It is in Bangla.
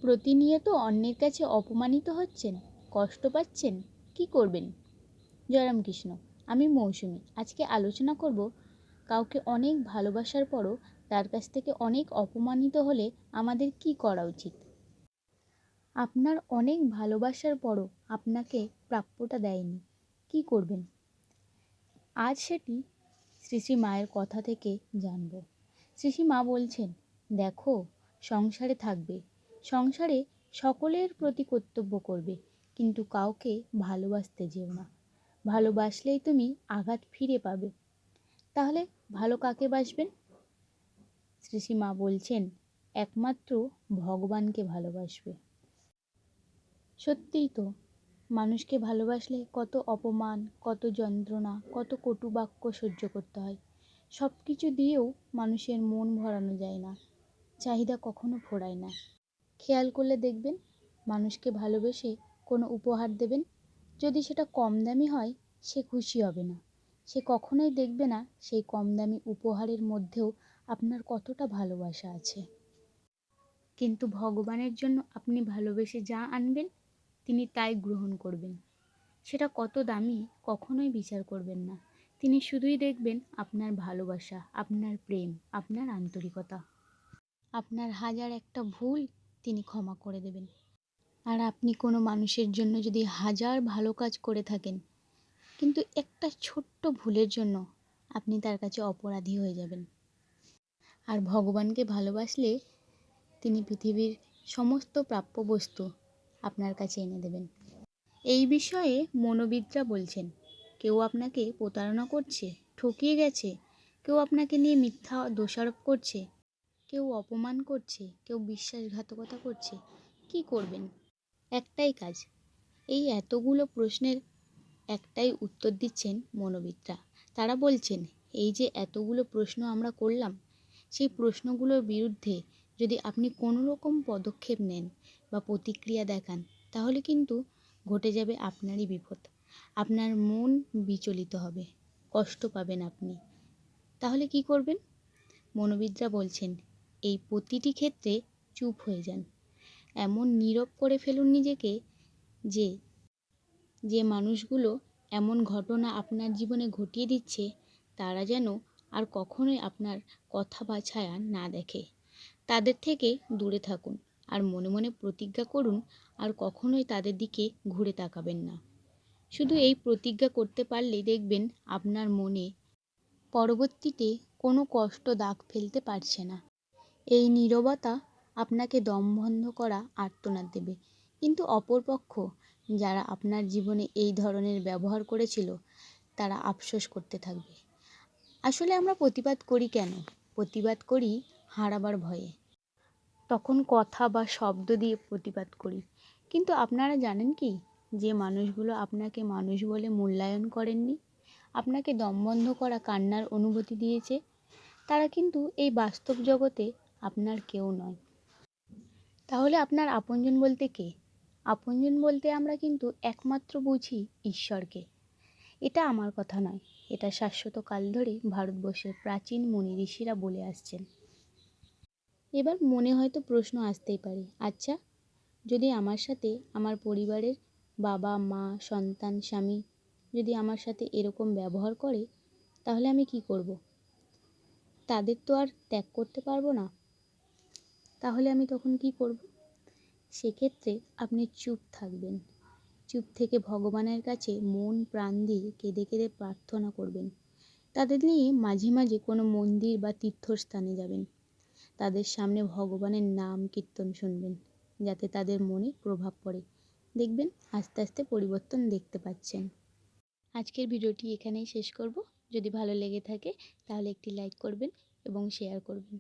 প্রতিনিয়ত অন্যের কাছে অপমানিত হচ্ছেন, কষ্ট পাচ্ছেন, কি করবেন? জয়রামকৃষ্ণ। আমি মৌসুমি। আজকে আলোচনা করব কাউকে অনেক ভালোবাসার পরও তার কাছ থেকে অনেক অপমানিত হলে আমাদের কি করা উচিত। আপনার অনেক ভালোবাসার পরও আপনাকে প্রাপ্যটা দেয়নি, কি করবেন? আজ সেটি শ্রী শ্রী মায়ের কথা থেকে জানব। শ্রী শ্রী মা বলছেন, দেখো, সংসারে থাকবে, সংসারে সকলের প্রতি কর্তব্য করবে, কিন্তু কাউকে ভালোবাসতে যেও না। ভালোবাসলেই তুমি আঘাত ফিরে পাবে। তাহলে ভালো কাকে বাসবেন? শ্রী শ্রী মা বলছেন, একমাত্র ভগবানকে ভালোবাসবে। সত্যিই তো, মানুষকে ভালোবাসলে কত অপমান, কত যন্ত্রণা, কত কটু বাক্য সহ্য করতে হয়। সব কিছু দিয়েও মানুষের মন ভরানো যায় না, চাহিদা কখনো ফোরায় না। খেয়াল করলে দেখবেন, মানুষকে ভালোবেসে কোনো উপহার দেবেন, যদি সেটা কম দামি হয়, সে খুশি হবে না। সে কখনোই দেখবে না সেই কম দামি উপহারের মধ্যেও আপনার কতটা ভালোবাসা আছে। কিন্তু ভগবানের জন্য আপনি ভালোবেসে যা আনবেন, তিনি তাই গ্রহণ করবেন। সেটা কত দামি কখনোই বিচার করবেন না। তিনি শুধুই দেখবেন আপনার ভালোবাসা, আপনার প্রেম, আপনার আন্তরিকতা। আপনার হাজার একটা ভুল তিনি ক্ষমা করে দেবেন। আর আপনি কোনো মানুষের জন্য যদি হাজার ভালো কাজ করে থাকেন, কিন্তু একটা ছোট্ট ভুলের জন্য আপনি তার কাছে অপরাধী হয়ে যাবেন। আর ভগবানকে ভালোবাসলে তিনি পৃথিবীর সমস্ত প্রাপ্য বস্তু আপনার কাছে এনে দেবেন। এই বিষয়ে মনোবিদরা বলছেন, কেউ আপনাকে প্রতারণা করছে, ঠকিয়ে গেছে, কেউ আপনাকে নিয়ে মিথ্যা দোষারোপ করছে, কেউ অপমান করছে, কেউ বিশ্বাসঘাতকতা করছে, কি করবেন? একটাই কাজ। এই এতগুলো প্রশ্নের একটাই উত্তর দিচ্ছেন মনোবিদরা। তারা বলছেন, এই যে এতগুলো প্রশ্ন আমরা করলাম, সেই প্রশ্নগুলোর বিরুদ্ধে যদি আপনি কোনো রকম পদক্ষেপ নেন বা প্রতিক্রিয়া দেখান, তাহলে কিন্তু ঘটে যাবে আপনারই বিপদ। আপনার মন বিচলিত হবে, কষ্ট পাবেন আপনি। তাহলে কি করবেন? মনোবিদরা বলছেন, এই প্রতিটি ক্ষেত্রে চুপ হয়ে যান। এমন নীরব করে ফেলুন নিজেকে যে যে মানুষগুলো এমন ঘটনা আপনার জীবনে ঘটিয়ে দিচ্ছে, তারা যেন আর কখনোই আপনার কথা বা ছায়া না দেখে। তাদের থেকে দূরে থাকুন আর মনে মনে প্রতিজ্ঞা করুন আর কখনোই তাদের দিকে ঘুরে তাকাবেন না। শুধু এই প্রতিজ্ঞা করতে পারলেই দেখবেন আপনার মনে পরবর্তীতে কোনো কষ্ট দাগ ফেলতে পারছে না। এই নীরবতা আপনাকে দমবন্ধ করা আর্তনাদ দেবে, কিন্তু অপরপক্ষ যারা আপনার জীবনে এই ধরনের ব্যবহার করেছিল, তারা আফসোস করতে থাকবে। আসলে আমরা প্রতিবাদ করি কেন? প্রতিবাদ করি হারাবার ভয়ে। তখন কথা বা শব্দ দিয়ে প্রতিবাদ করি। কিন্তু আপনারা জানেন কি, যে মানুষগুলো আপনাকে মানুষ বলে মূল্যায়ন করেননি, আপনাকে দমবন্ধ করা কান্নার অনুভূতি দিয়েছে, তারা কিন্তু এই বাস্তব জগতে আপনার কেউ নয়। তাহলে আপনার আপনজন বলতে কে? আপনজন বলতে আমরা কিন্তু একমাত্র বুঝি ঈশ্বরকে। এটা আমার কথা নয়, এটা শাশ্বত কাল ধরে ভারতবর্ষের প্রাচীন মুনি ঋষিরা বলে আসছেন। এবার মনে হয়তো প্রশ্ন আসতেই পারে, আচ্ছা, যদি আমার সাথে আমার পরিবারের বাবা মা সন্তান স্বামী যদি আমার সাথে এরকম ব্যবহার করে, তাহলে আমি কি করব? তাদের তো আর ত্যাগ করতে পারবো না। তাহলে আমি তখন কি করব? সেক্ষেত্রে আপনি চুপ থাকবেন। চুপ থেকে ভগবানের কাছে মন প্রাণ দিয়ে কেঁদে কেঁদে প্রার্থনা করবেন। তাদের নিয়ে মাঝে মাঝে কোনো মন্দির বা তীর্থস্থানে যাবেন। তাদের সামনে ভগবানের নাম কীর্তন শুনবেন, যাতে তাদের মনে প্রভাব পড়ে। দেখবেন আস্তে আস্তে পরিবর্তন দেখতে পাচ্ছেন। আজকের ভিডিওটি এখানেই শেষ করব। যদি ভালো লেগে থাকে তাহলে একটি লাইক করবেন এবং শেয়ার করবেন।